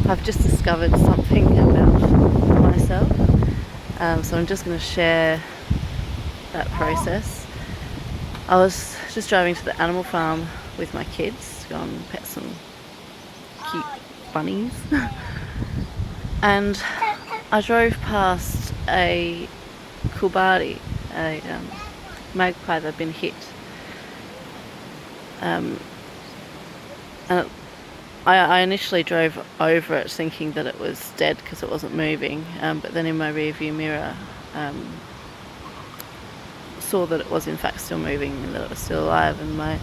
I've just discovered something about myself. So I'm just going to share that process. I was just driving to the animal farm with my kids to go and pet some cute bunnies. And I drove past a kulbari, a magpie that had been hit. And I initially drove over it thinking that it was dead because it wasn't moving, but then in my rear view mirror saw that it was in fact still moving and that it was still alive, and my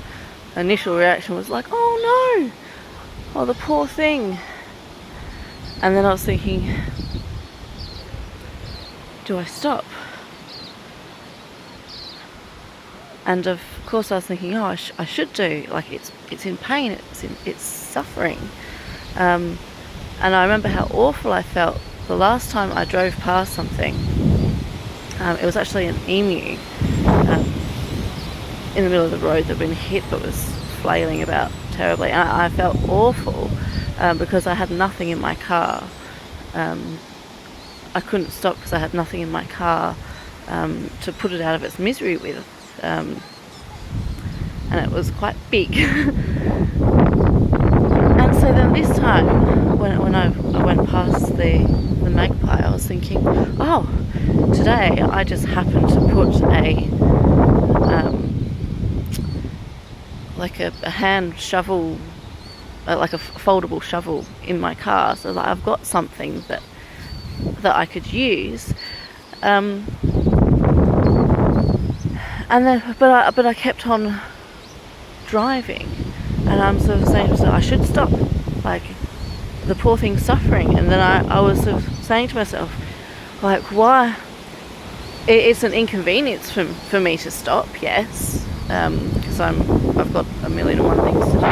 initial reaction was like, oh no, oh the poor thing. And then I was thinking, do I stop? And of course I was thinking, oh, I should do, like it's in pain, it's suffering. And I remember how awful I felt the last time I drove past something. It was actually an emu in the middle of the road that had been hit but was flailing about terribly. And I felt awful because I had nothing in my car. I couldn't stop because I had nothing in my car to put it out of its misery with. And it was quite big. And so then this time, when I went past the magpie, I was thinking, oh, today I just happened to put a hand shovel, like a foldable shovel in my car, so that I've got something that I could use. And then, but I kept on driving, and I'm sort of saying to myself, I should stop, like the poor thing's suffering. And then I was sort of saying to myself, like, why? It's an inconvenience for me to stop, yes, because I've got a million and one things to do today.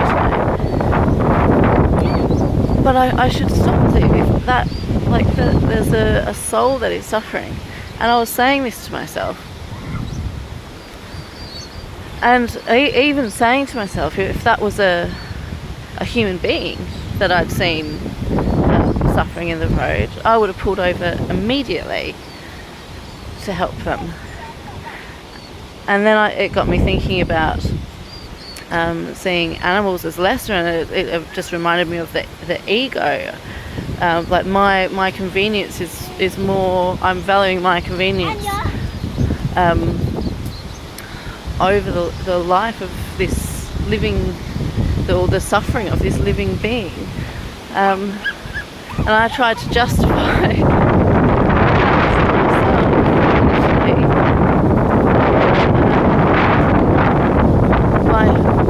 But I should stop if that, like, there's a soul that is suffering. And I was saying this to myself. And even saying to myself, if that was a human being that I'd seen suffering in the road, I would have pulled over immediately to help them. And then it got me thinking about seeing animals as lesser, and it just reminded me of the ego. Like my convenience is more, I'm valuing my convenience over the life of this living, the suffering of this living being. And I tried to justify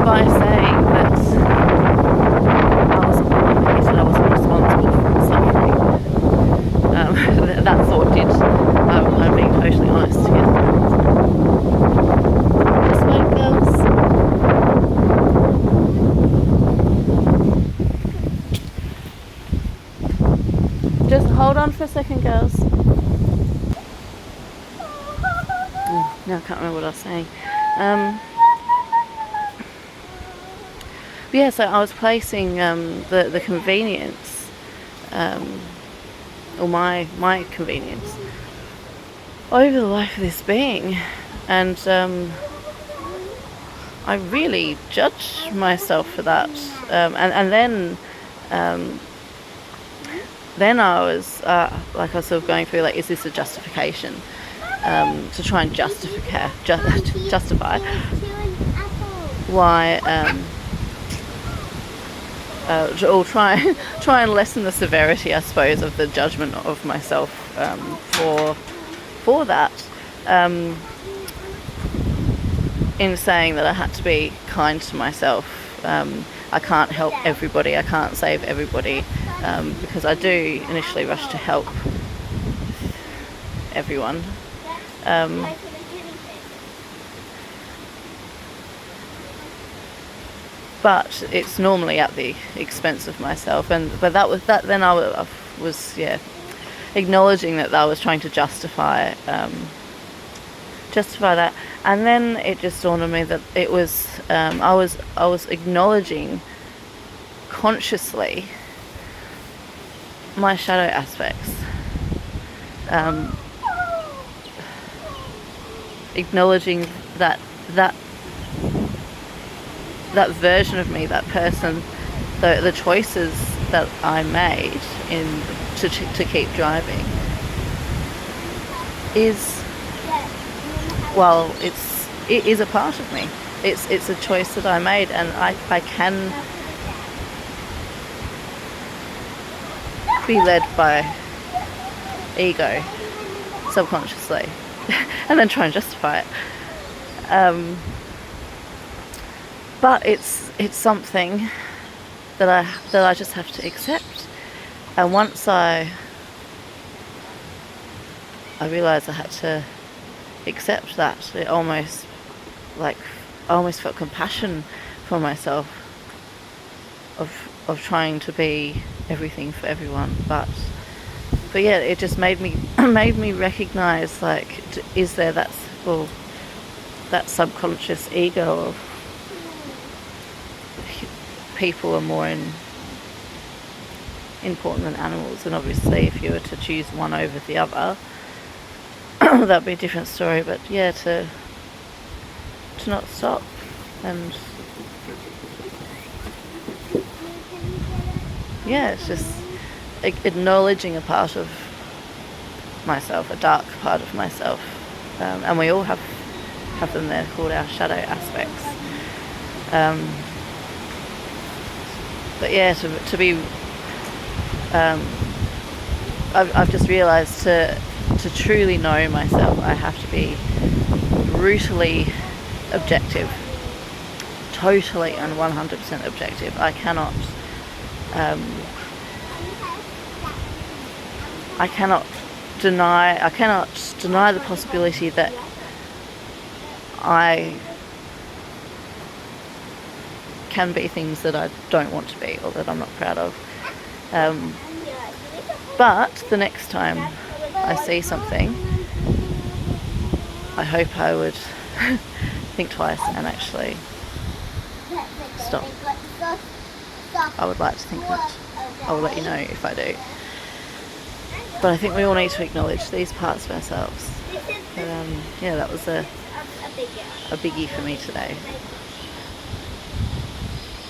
by saying that I wasn't responsible for the suffering. That thought did. I'm being totally honest here. Just hold on for a second, girls. Now I can't remember what I was saying. Yeah, so I was placing the convenience, or my convenience, over the life of this being, and I really judged myself for that. And then I was like, I was sort of going through, like, is this a justification? To try and justify why, or try and lessen the severity, I suppose, of the judgment of myself for that. In saying that I had to be kind to myself. I can't help everybody, I can't save everybody, because I do initially rush to help everyone. But it's normally at the expense of myself, but that was that. Then I was acknowledging that I was trying to justify that, and then it just dawned on me that it was I was acknowledging consciously my shadow aspects, acknowledging that that version of me, that person, the choices that I made to keep driving is, well, it is a part of me. It's a choice that I made, and I can be led by ego subconsciously and then try and justify it. But it's something that I just have to accept. And once I realised I had to accept that, it almost, like, I almost felt compassion for myself of trying to be everything for everyone. But yeah, it just made me recognise, like, is there that subconscious ego of people are more important than animals, and obviously if you were to choose one over the other, that'd be a different story. But yeah, to not stop and yeah, it's just acknowledging a part of myself, a dark part of myself, and we all have them there, called our shadow aspects. But yeah, to be, I've just realised to truly know myself, I have to be brutally objective, totally and 100% objective. I cannot deny the possibility that I can be things that I don't want to be or that I'm not proud of. But the next time I see something, I hope I would think twice and actually stop. I would like to think that. I will let you know if I do. But I think we all need to acknowledge these parts of ourselves. But yeah, that was a biggie for me today.